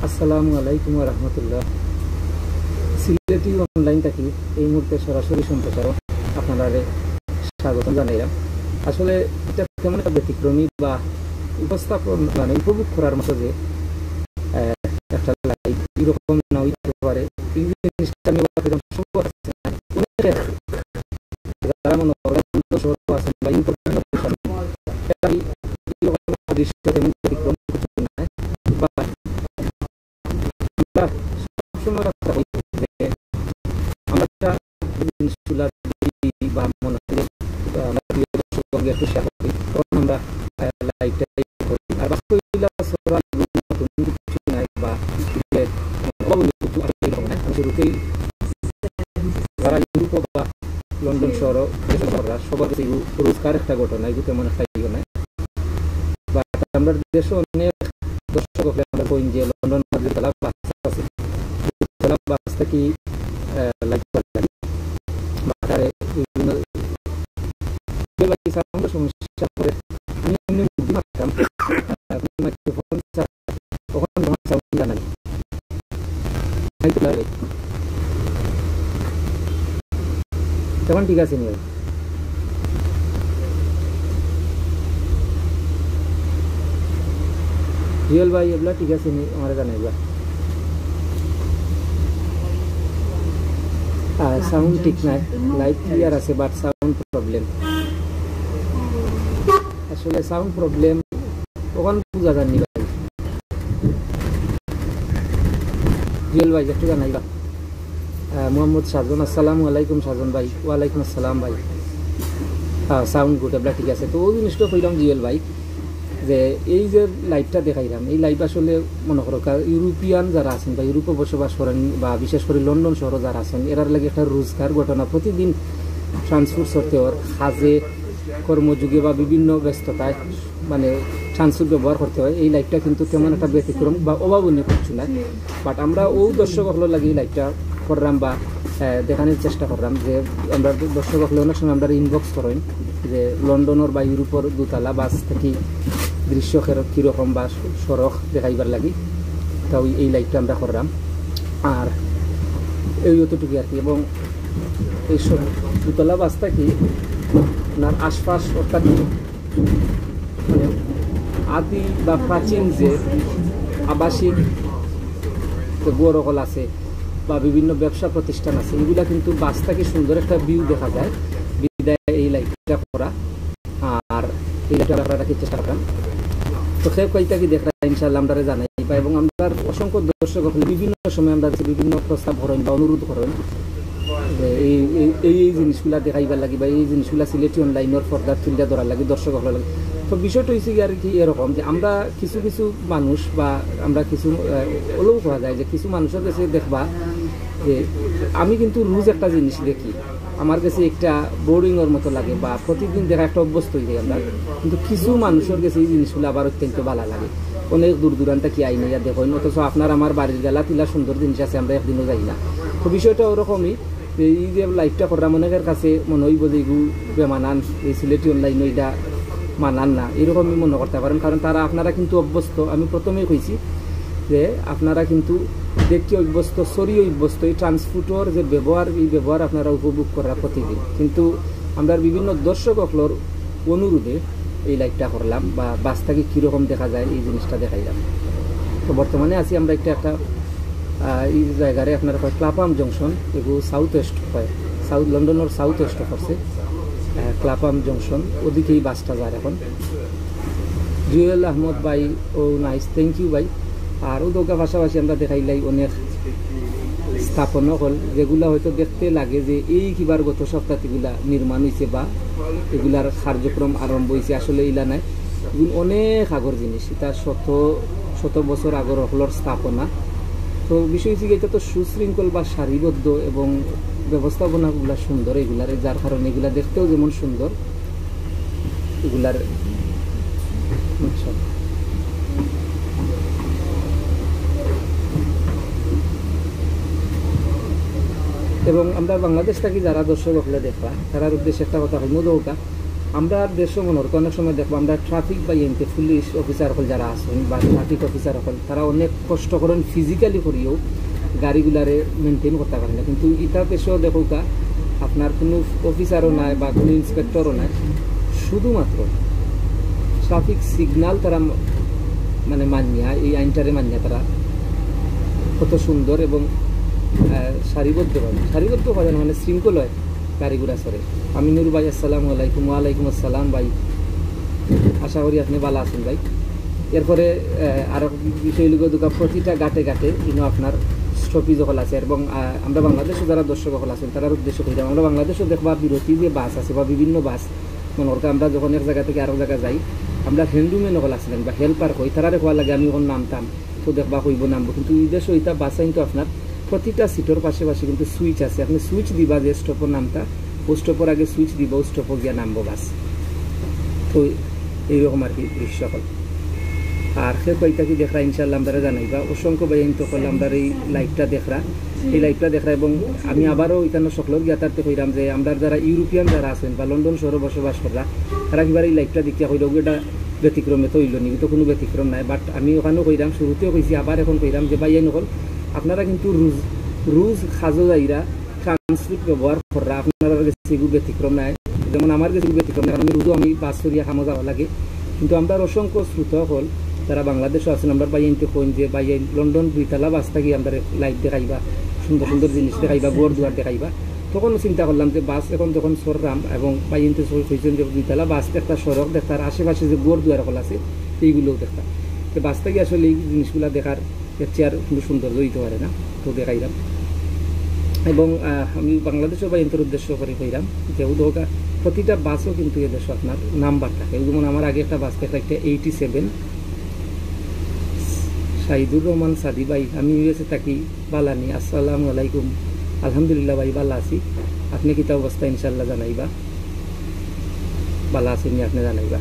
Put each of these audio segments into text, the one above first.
আসসালামু আলাইকুম ওয়া রাহমাতুল্লাহ। সিলেটি অনলাইন থেকে এই মুহূর্তে সরাসরি সম্প্রচারক আপনারা স্বাগত জানাইলাম। আসলে এটা কেমন একটা ব্যতিক্রমী বা উপস্থাপন মানে উপভোগ করার মতো যে একটা লাইভ এরকম না হইতে পারে এই জিনিসটা আমি যারা মনে করেন আছেন বা লন্ডন শহর সবার পুরস্কার একটা ঘটনা এগুলো তেমন একটা ইয়ে নাই। বা আমরা দেশে অনেক দর্শক আমরা কইন যে লন্ডন বাসটা কি সমস্যা করে তখন ঠিক আছে নিয়ে রিয়েল ভাই এগুলা ঠিক আছে নি আমার জানাইবা। সাউন্ড ঠিক নাই, লাইভ ক্লিয়ার আছে বাট সাউন্ড প্রবলেম। আসলে সাউন্ড প্রবলেম তখন বুঝা যাননি ভাই। রিয়েল ভাই একটু জানাইবা। মোহাম্মদ সাজন, আসসালামু আলাইকুম সাজন ভাই। ওয়ালাইকুম আসসালাম ভাই। সাউন্ড গুড এগুলা ঠিক আছে। তো ওই জিনিসটা কইলাম রিয়েল ভাই যে এই যে লাইভটা দেখাইলাম এই লাইভ আসলে মনে করো ইউরোপিয়ান যারা আছেন বা ইউরোপে বসবাস করেন বা বিশেষ করে লন্ডন শহরে যারা আছেন এরার লাগে একটা রোজগার ঘটনা। প্রতিদিন ট্রান্সপোর্ট করতে হওয়ার কাজে কর্মযোগে বা বিভিন্ন ব্যস্ততায় মানে ট্রান্সপোর্ট ব্যবহার করতে হয়। এই লাইভটা কিন্তু তেমন একটা ব্যতিক্রম বা অভাবনীয় কিছু না। বাট আমরা ও দর্শক হলো লাগে এই লাইভটা করলাম বা দেখানোর চেষ্টা করলাম যে আমরা দর্শক হলে অনেক সময় আমরা ইনবক্স করেন যে লন্ডনের বা ইউরোপের দোতলা বাস থেকে দৃশ্য কীরকম বা সড়ক দেখাইবার লাগি। তাও এই লাইভটা আমরা করলাম আর এই অতটুকু আর কি। এবং এই দোতলা বাসটা কি আপনার আশপাশ অর্থাৎ মানে আদি বা প্রাচীন যে আবাসিক গৌরকল আছে বা বিভিন্ন ব্যবসা প্রতিষ্ঠান আছে এগুলা কিন্তু বাস থেকে সুন্দর একটা ভিউ দেখা যায় বিদায় এই লাইভটা করা। আর এই লাইভটা আপনারা রাখার চেষ্টা করেন। তো সে কয়টা কি দেখা ইনশাআল্লাহ আমরা জানাই বা এবং আমরা অসংখ্য দর্শক বিভিন্ন সময় আমরা বিভিন্ন প্রস্তাব করেন বা অনুরোধ করেন এই এই জিনিসগুলা দেখাইবার লাগি বা এই জিনিসগুলা সিলেটি অনলাইনের পর্দার তুলে ধরার লাগে দর্শক হওয়ার লাগে। তো বিষয়টা হয়েছে কি আর কি এরকম যে আমরা কিছু কিছু মানুষ বা আমরা কিছু ওলেও করা যায় যে কিছু মানুষের কাছে দেখবা যে আমি কিন্তু রোজ একটা জিনিস দেখি আমার কাছে একটা বোরিংয়ের মতো লাগে বা প্রতিদিন দেখা একটা অভ্যস্ত হয়ে যায় আমরা। কিন্তু কিছু মানুষের কাছে এই জিনিসগুলো আবার অত্যন্ত ভালো লাগে। অনেক দূর দূরান্ত কি আইনে দেখেন অথচ আপনার আমার বাড়ির গেলা তিলা সুন্দর জিনিস আছে আমরা একদিনও যাই না। তো বিষয়টা ওরকমই এই যে লাইভটা করলাম অনেকের কাছে মনে হইব যে এগুলো বেমানান এই সিলেটি অনলাইন এটা মানান না এরকমই মনে করতে পারেন। কারণ তারা আপনারা কিন্তু অভ্যস্ত, আমি প্রথমেই কইছি যে আপনারা কিন্তু দেখতে অভ্যস্ত সরিয়ে অভ্যস্ত এই ট্রান্সপোর্টের যে ব্যবহার এই ব্যবহার আপনারা উপভোগ করা প্রতিদিন। কিন্তু আমরা বিভিন্ন দর্শকগুলোর অনুরোধে এই লাইভটা করলাম বা বাসটাকে কীরকম দেখা যায় এই জিনিসটা দেখাইলাম। তো বর্তমানে আছি আমরা একটা এই জায়গায় আপনারা কয় ক্লাপাম জংশন এগুলো সাউথ ওয়েস্ট হয় সাউথ লন্ডনের সাউথ ওয়েস্ট করছে ক্লাপাম জংশন ওদিকেই বাসটা যায় এখন। জুয়েল আহমদ ভাই ও নাইস থ্যাংক ইউ ভাই। আর ওদোকা পাশাপাশি আমরা দেখাইলাই অনেক স্থাপনা হল যেগুলা হয়তো দেখতে লাগে যে এই কিবার গত সপ্তাহগুলা নির্মাণ হয়েছে বা এগুলার কার্যক্রম আরম্ভ হয়েছে। আসলে ইলা নাই, এগুলো অনেক আগর জিনিস, এটা শত শত বছর আগর হলর স্থাপনা। তো বিষয় হচ্ছে এটা তো সুশৃঙ্খল বা সারিবদ্ধ এবং ব্যবস্থাপনাগুলো সুন্দর এগুলার, যার কারণে এগুলা দেখতেও যেমন সুন্দর এগুলার এবং আমরা বাংলাদেশ থেকে যারা দর্শক হলে দেখবা তারার উদ্দেশ্যে একটা কথা হল মধুকা আমরা দেশ মনে হতো অনেক সময় দেখবো আমরা ট্রাফিক বা এনতে পুলিশ অফিসার হল যারা আছেন বা ট্রাফিক অফিসার হল তারা অনেক কষ্ট করেন ফিজিক্যালি করিও গাড়িগুলারে মেনটেন করতে পারে না, কিন্তু ইটা পেশাও দেখোকা আপনার কোনো অফিসারও নাই বা কোনো ইন্সপেক্টরও নাই, শুধুমাত্র ট্রাফিক সিগন্যাল তারা মানে মানিয়া এই আইনটারে মানিয়া তারা কত সুন্দর এবং সারিবদ্ধভাবে মানে শৃঙ্খল হয় গাড়িগুড়া সরে। আমিনুর ভাই আসসালামু আলাইকুম। ওয়ালাইকুম আসসালাম ভাই, আশা করি আপনি ভালো আছেন ভাই। এরপরে আরও বিষয় লিখে দুকা প্রতিটা ঘাটে ঘাটে কিন্তু আপনার স্টপিজ হল আছে এবং আমরা বাংলাদেশে যারা দর্শক হল আছেন তার উদ্দেশ্য করি আমরা বাংলাদেশও দেখবা বিরতি যে বাস আছে বা বিভিন্ন বাস মনে করতে আমরা যখন এক জায়গা থেকে আরও জায়গায় যাই আমরা হ্যান্ডুম্যান হল আসলেন বা হেল্পার হই তারা হওয়া লাগে আমি যখন নামতাম তো দেখবা হইব নামবো, কিন্তু এই দেশে ওইটা বাস কিন্তু আপনার প্রতিটা সিটের পাশে কিন্তু সুইচ আছে, আপনি সুইচ দিবা যে স্টপের নামটা ও স্টপের আগে সুইচ দিব ও স্টপে গিয়া নামবো বাস। তো এইরকম আর কি দৃশ্য হল। আর সে কইটা কি দেখরা ইনশাল্লাহ আমরা জানাইবা অসংখ্য বাইন তো করলে আমরা এই লাইভটা দেখরা এবং আমি আবারও এখানে সকলের জ্ঞাতার্থে কইরাম যে আমরা যারা ইউরোপিয়ান যারা আছেন বা লন্ডন শহরে বসবাস করা তারা কিবার এই লাইভটা দেখিয়া কইল এটা ব্যতিক্রমে তো হইল নি, তো কোনো ব্যতিক্রম নাই। বাট আমি ওখানেও কইরাম, শুরুতেও কইছি আবার এখন কইরাম যে বাইয়াই নকল আপনারা কিন্তু রুজ খাজো যাইরা ট্রান্সক্রিপ্ট ব্যবহার করা আপনারা কাছে ব্যতিক্রম নাই, যেমন আমার কাছে ব্যতিক্রম নাই, কারণ আমি রুজও আমি বাস করিয়া খামো যাওয়া লাগে। কিন্তু আমরা অসংখ্য শ্রোতা হল তারা বাংলাদেশও আছেন আমরা বাইনতে কইন যে বাইন লন্ডন দুইতলা বাস থাকি আমরা লাইভ দেখাইবা, সুন্দর সুন্দর জিনিস দেখাইবা, গোয়ার দুয়ার দেখাইবা। তখন চিন্তা করলাম যে বাস এখন যখন সররাম এবং বাইনতে কইছেন যে দুইতলা বাস একটা সড়ক দেখতার আশেপাশে যে গোয়ার দুয়ার হল আছে এইগুলোও দেখতাম, তো বাস থেকে আসলে এই জিনিসগুলো দেখার চেয়ার কিন্তু সৌন্দর্য হইতে পারে না, তো দেখাইলাম। এবং আমি বাংলাদেশের বাইনতের উদ্দেশ্য করে কইলাম যে উদোকা প্রতিটা বাসও কিন্তু এদেশে আপনার নাম্বার থাকে, যেমন আমার আগে একটা বাস দেখা একটা 87 শাহিদুর রহমান সাদি ভাই, আমি ইউএসএ থাকি বালানি। আসসালামু আলাইকুম। আলহামদুলিল্লাহ ভাই ভালো আছি, আপনি কিতা অবস্থা ইনশাল্লাহ জানাইবা, ভালো আছেন আপনি জানাইবা।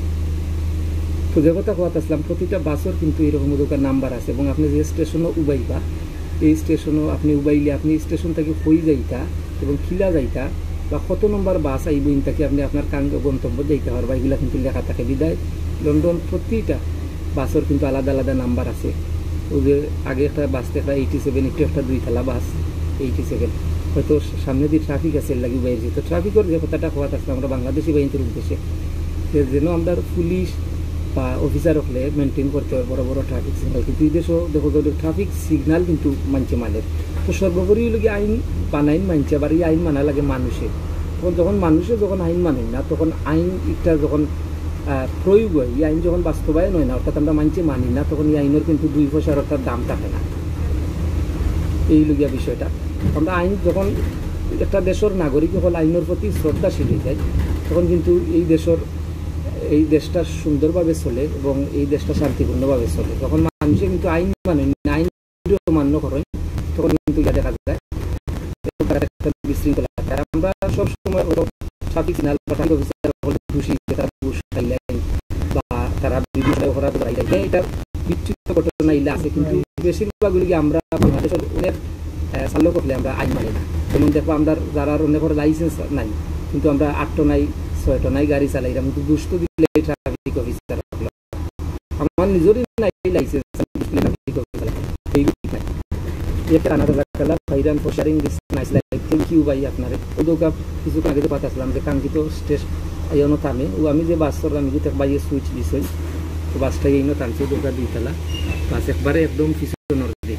তো যে কথা কথা আসলাম প্রতিটা বাসের কিন্তু এরকম দোকান নাম্বার আছে এবং আপনি যে স্টেশনও উবাইবা এই স্টেশনও আপনি উবাইলে আপনি স্টেশন থেকে হই যাইতা এবং খিলা যাইতা বা কত নম্বর বাস আইব ইনটাকে আপনি আপনার গন্তব্য যাইতে পারবা, এগুলা কিন্তু লেখা থাকে। বিদায় লন্ডন প্রতিটা বাসের কিন্তু আলাদা আলাদা নাম্বার আছে। ওই যে আগে একটা বাস দেখা 87 একটু একটা দুইতলা বাস 87, হয়তো সামনে দিয়ে ট্রাফিক আছে লাগি বাইরে, তো ট্রাফিকের যে কথাটা হওয়া আসলে আমরা বাংলাদেশি বাহিনীর উদ্দেশ্যে যেন আমরা পুলিশ বা অফিসার হলে মেনটেন করতে হয় বড় বড় ট্রাফিক সিগন্যাল, কিন্তু এই দেশও দেখো ট্রাফিক সিগন্যাল কিন্তু মানছে মানে। তো সর্বোপরি লোকে আইন বানাইন মানছে, আবার এই আইন মানা লাগে মানুষে। তখন যখন মানুষে যখন আইন মানে না তখন আইন একটা যখন প্রয়োগ হয়, এই আইন যখন বাস্তবায়ন হয় না অর্থাৎ আমরা মানছে মানি না, তখন এই আইনের কিন্তু 2 পয়সার অর্থাৎ দাম থাকে না। এই লগিয়া বিষয়টা আমরা আইন যখন একটা দেশের নাগরিক হল আইনের প্রতি শ্রদ্ধাশীল হয়ে যায় তখন কিন্তু এই দেশটা সুন্দরভাবে চলে এবং এই দেশটা শান্তিপূর্ণভাবে চলে। যখন মানুষে কিন্তু আইন মানে আইন মান্য করেন তখন কিন্তু এটা দেখা যায় একটা বিশৃঙ্খলা। আমরা সবসময় ট্রাফিক সিগন্যাল দোষী বা তারা বিভিন্ন অপরাধ এটা বিচ্ছিন্ন ঘটনা ইলা আছে, কিন্তু বেশিরভাগগুলি আমরা বাংলাদেশের অনেক চালক হলে আমরা আইন মানি না। যেমন দেখবো আমরা যারা অনেকের লাইসেন্স নাই কিন্তু আমরা 8 টনায় 6 টনায় গাড়ি চালাই, কিন্তু দুষ্ট দিলে ট্রাফিক অফিসার আমার নিজেরই নাই লাইসেন্স কিছু আগে তো পাঠাছিলাম যে কাঙ্ক্ষিত স্টেজ আইনো থামে ও আমি যে বাস করলাম আমি যে বাইরে সুইচ দিছই তো বাসটা এইনো টানছে দোকান দুইতলা বাস একবারে একদম পিছনের দিকে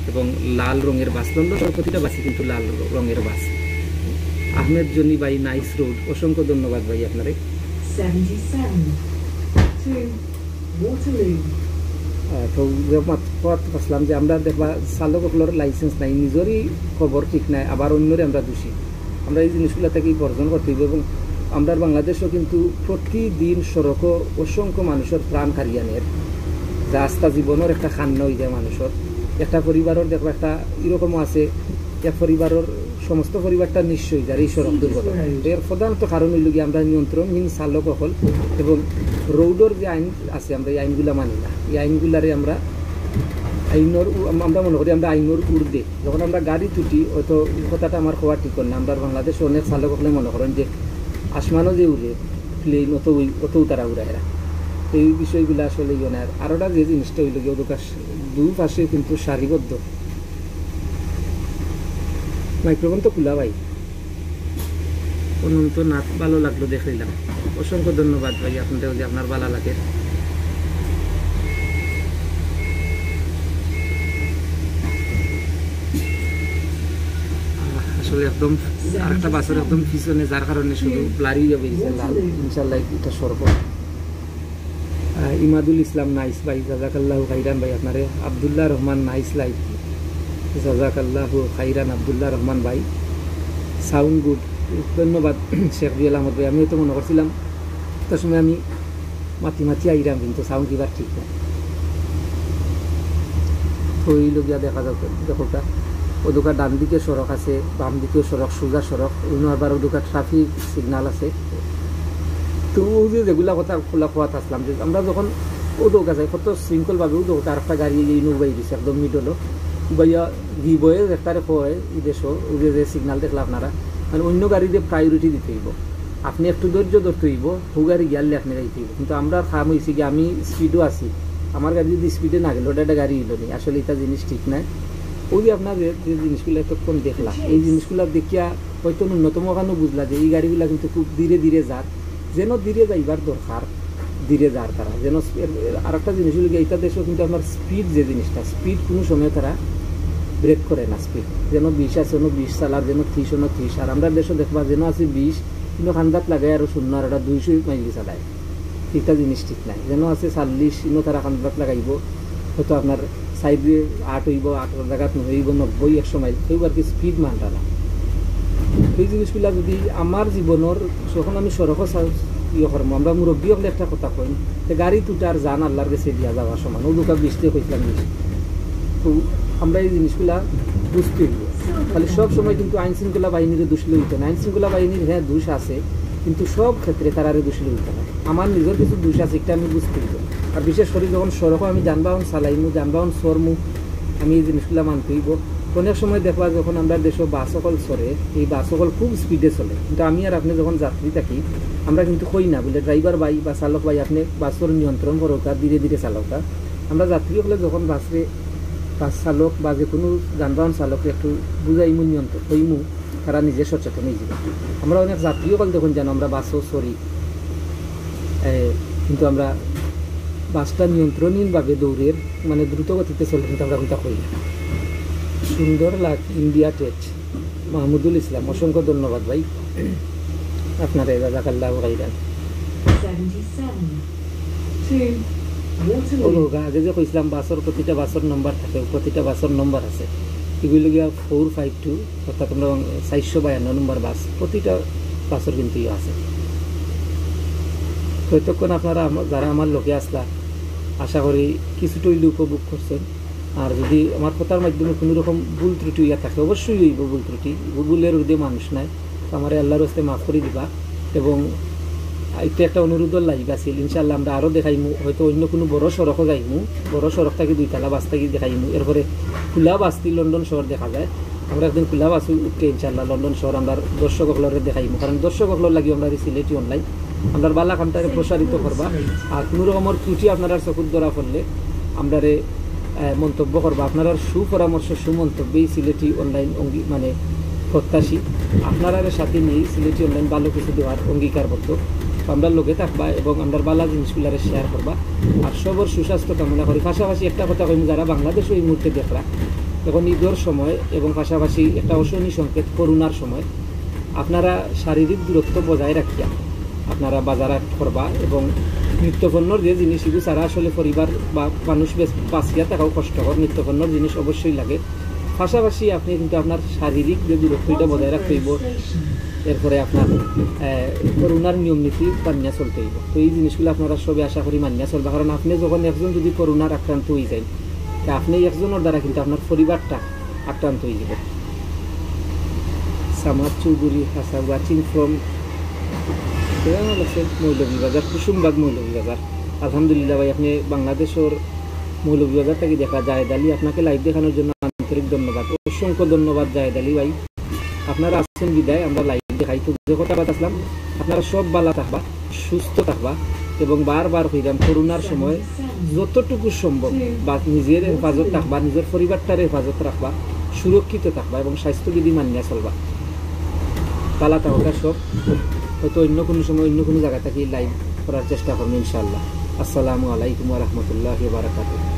এবং লাল রঙের বাস, লন্ডন প্রতিটা বাসে কিন্তু লাল রঙের বাস। আহমেদ জনি ভাই নাইস রোড, অসংখ্য ধন্যবাদ ভাই আপনারে। তো আসলাম যে আমরা দেখবা চালকগুলোর লাইসেন্স নাই, নিজেরই খবর ঠিক নাই, আবার অন্যরে আমরা দোষী। আমরা এই জিনিসগুলো থেকে বর্জন করতে হবে এবং আমরা বাংলাদেশও কিন্তু প্রতিদিন সড়ক অসংখ্য মানুষের প্রাণ হারিয়ানের যা আস্থা জীবনের একটা খান্ন হয়ে যায় মানুষের। একটা পরিবারের দেখো একটা এরকমও আছে এক পরিবারের সমস্ত পরিবারটা নিশ্চয়ই যার এই সড়ক দুর্ঘটনা। এর প্রধানত কারণ হইল গিয়ে আমরা নিয়ন্ত্রণহীন চালক হল এবং রোডের যে আইন আছে আমরা এই আইনগুলা মানি না। এই আইনগুলারে আমরা মনে করি আমরা আইনের ঊর্ধ্বে। যখন আমরা গাড়ি ছুটি হয়তো কথাটা আমার হওয়া ঠিক না, আমরা বাংলাদেশে অনেক চালক হলে মনে করেন যে আসমানও যে উড়ে প্লেন অত তারা উড়ায় এই বিষয়গুলো আসলে ইয়ে না। আর ওটা যে জিনিসটা হইল গিয়ে ওদের দুই পাশে কিন্তু সারিবদ্ধ। মাইক্রোফোন তো খোলা ভাই, অনন্ত নাচ ভালো লাগলো দেখাইলাম, অসংখ্য ধন্যবাদ ভাই আপনাদের, যে আপনার ভালো লাগে। আসলে একদম আরেকটা বাসের একদম পিছনে, যার কারণে শুধু ব্লারি যাবে লাল। ইনশাল্লাহ এটা সর্ব ইমাদুল ইসলাম নাইস ভাই, জাজাকাল্লাহ খাইরান ভাই আপনারে। আবদুল্লাহ রহমান নাইস লাইফ, জাজাকাল্লাহ খাইরান আবদুল্লাহ রহমান ভাই। সাউন্ড গুড, ধন্যবাদ শেখ জুয়েল আহমদ ভাই। আমিও তো মনে করছিলাম তার সময় আমি মাতি আইরাম, কিন্তু সাউন্ড কিবার ঠিক না হইল গিয়া। দেখা যাক দেখোটা ওদুকার ডান দিকে সড়ক আছে, বাম দিকেও সড়ক, সোজা সড়ক, অন্য আবার ওদুকার ট্রাফিক সিগনাল আছে। তো ওই যে যেগুলা কথা খোলা খোয়াত আসলাম, যে আমরা যখন ওদৌকা যাই কত শৃঙ্খলভাবে ওদৌকা, আর একটা গাড়ি এই নৌবাই দিচ্ছে একদম মিডলও বাইয়া গিবয়ে একটারে কয় দেশও ওই যে সিগনাল দেখলে আপনারা, মানে অন্য গাড়িতে প্রায়োরিটি দিতে হইব, আপনি একটু ধৈর্য ধরতে হইব, হু গাড়ি গিয়ালে আপনি যাইতে হইব। কিন্তু আমরা খাম হয়েছি কি আমি স্পিডও আছি, আমার গাড়ি যদি স্পিডে না গেল ওটা একটা গাড়ি হইল নি, আসলে এটা জিনিস ঠিক নাই। ওই যে আপনার যে জিনিসগুলো এতক্ষণ দেখলাম, এই জিনিসগুলো দেখিয়া হয়তো ন্যূনতম ওখানেও বুঝলা যে এই গাড়িগুলো কিন্তু খুব ধীরে ধীরে যার, যেন ধীরে যাইবার দরকার ধীরে যার তারা যেন। আর একটা জিনিস হল এইটা দেশও কিন্তু আপনার স্পিড, যে জিনিসটা স্পিড কোনো সময় তারা ব্রেক করে না। স্পিড যেন 20 আছে 20 চালার, যেন 30 30। আর আমরা দেশও দেখবা যেন আছে 20 কিন্তু খান্দাত লাগাই আর শূন্য, আর ওটা 200 মাইল চালায়, এটা জিনিস ঠিক নাই। যেন আছে 40 কিন্তু তারা খান্দাত লাগাইব, হয়তো আপনার সাইডে 8 হইব, 8 জায়গাত নহইব 90 100 মাইল, কেউ আর কি স্পিড মানটা না। এই জিনিসগুলা যদি আমার জীবনের যখন আমি সড়কও ইয়ে করবো, আমরা মুরব্বী হলে একটা কথা কই, গাড়ি তুটার জান আল্লাহর কাছে দিয়া যাওয়া সমান, ও দুকা 20 কইছিলাম। তো আমরা এই জিনিসগুলা বুঝতে হইব। খালি সব সময় কিন্তু আইন শৃঙ্খলা বাহিনীর দোষ লইতে না, আইন শৃঙ্খলা বাহিনীর হ্যাঁ দোষ আছে, কিন্তু সব ক্ষেত্রে তারারে দোষ লইতে না। আমার নিজের কিছু দোষ আছে, এটা আমি বুঝতে হইব। আর বিশেষ করে যখন সড়কও আমি যানবাহন চালাইমু, যানবাহন চড়মু, আমি এই জিনিসগুলা মানতে হইব। অনেক সময় দেখবা যখন আমরা দেশে বাস সকল চলে, এই বাস সকল খুব স্পিডে চলে, কিন্তু আমি আর আপনি যখন যাত্রী থাকি আমরা কিন্তু কই না বলে ড্রাইভার ভাই বা চালক ভাই আপনি বাসের নিয়ন্ত্রণ করোকা, ধীরে ধীরে চালকা। আমরা যাত্রী হলে যখন বাস চালক বা যে কোনো যানবাহন চালককে একটু বুঝাইমু, নিয়ন্ত্রণ হইমু, তারা নিজে সচেতন হয়ে যাবে। আমরা অনেক যাত্রীও কল দেখুন যেন আমরা বাসও চড়ি, কিন্তু আমরা বাসটা নিয়ন্ত্রণহীনভাবে দৌড়ের মানে দ্রুত গতিতে চলে, কিন্তু আমরা কোনটা করি না। সুন্দর লাগ ইন্ডিয়া টেট, মাহমুদুল ইসলাম, অসংখ্য ধন্যবাদ ভাই আপনার। জাজাকাল্লাহ খাইরান। আগে যে কইছিলাম বাসের প্রতিটা বাসের নম্বর থাকে, প্রতিটা বাসের নম্বর আছে, এগুলো গিয়া 452 অর্থাৎ আমরা 452 নম্বর বাস, প্রতিটা বাসের কিন্তু ইয়ে আছে। ততক্ষণ আপনারা যারা আমার লোকে আসলা আশা করি কিছুটা হইলে উপভোগ করছেন। আর যদি আমার কথার মাধ্যমে কোনো রকম ভুল ত্রুটি ইয়া থাকে, অবশ্যই হইব ভুল ত্রুটি, ভুলের হৃদয় মানুষ নাই, তো আমার আল্লাহর হস্তে মাফ করে দিবা। এবং এটা একটা অনুরোধের লাইভ আছিল, ইনশাআল্লাহ আমরা আরও দেখাইমু, হয়তো অন্য কোনো বড় সড়কও যাইমু, বড় সড়ক থাকি 2 তালা বাস থাকি দেখাইমু। এরপরে খোলা বাসটি লন্ডন শহর দেখা যায়, আমরা একদিন খোলা বাস উঠতে ইনশাআল্লাহ লন্ডন শহর আমরা দর্শকসকলরে দেখাইমু, কারণ দর্শকসকল লাগি আমরা সিলেটি অনলাইন আমরা বালা কামটারে প্রসারিত করবা। আর কোনো রকমের ত্রুটি আপনারা চকুর ধরা পড়লে আমরা মন্তব্য করবা, আপনারা সুপরামর্শ সুমন্তব্যেই সিলেটি অনলাইন মানে প্রত্যাশী, আপনারা সাথে নিয়েই সিলেটি অনলাইন ভালো কিছু দেওয়ার অঙ্গীকারবদ্ধ। আমরা লোকে থাকবা এবং আমরা বালা জিনিসগুলারে শেয়ার করবা, আর সবর সুস্বাস্থ্য কামনা করি। পাশাপাশি একটা কথা কইম, যারা বাংলাদেশে এই মুহূর্তে দেখরা এখন ঈদের সময় এবং পাশাপাশি একটা অশনি সংকেত করোনার সময়, আপনারা শারীরিক দূরত্ব বজায় রাখিয়া আপনারা বাজারহাট করবা। এবং নিত্যপণ্যর যে জিনিস এগুলো ছাড়া আসলে পরিবার বা মানুষ বাঁচিয়া থাকাও কষ্টকর, নিত্যপণ্যর জিনিস অবশ্যই লাগে। পাশাপাশি আপনি কিন্তু আপনার শারীরিক যে দূরত্বটা বজায় রাখতে হইব, এরপরে আপনার করোনার নিয়ম নীতি মানিয়া চলতে হইব। তো এই জিনিসগুলো আপনারা সবে আশা করি মানিয়া চলবে, কারণ আপনি যখন একজন যদি করোনার আক্রান্ত হয়ে যায়, তা আপনি একজনের দ্বারা কিন্তু আপনার পরিবারটা আক্রান্ত হয়ে যাবে। সামাদ চৌধুরী হাসা ওয়াচিং ফ্রম মৌলভীবাজার, কুসুমবাগ মৌলভীবাজার। আলহামদুলিল্লাহ ভাই, আপনি বাংলাদেশের মৌলভীবাজার থেকে দেখা জায়েদ আলী, আপনাকে লাইভ দেখানোর জন্য আন্তরিক ধন্যবাদ, অসংখ্য ধন্যবাদ জায়েদ আলী ভাই। আপনারা আসছেন বিদায়, আমরা লাইভ দেখাই। তো যে কথা আসলাম, আপনারা সব ভালো থাকবা, সুস্থ থাকবা এবং বারবার কইরাম করোনার সময় যতটুকু সম্ভব বা নিজের হেফাজত রাখবা, নিজের পরিবারটার হেফাজত রাখবা, সুরক্ষিত থাকবা এবং স্বাস্থ্যবিধি মানিয়া চলবা। তালা তাহকা সব হয়তো অন্য কোনো সময় অন্য কোনো জায়গা থেকে লাইভ করার চেষ্টা করবো ইনশাআল্লাহ। আসসালামু আলাইকুম ওয়া রাহমাতুল্লাহি ওয়া বারাকাতুহু।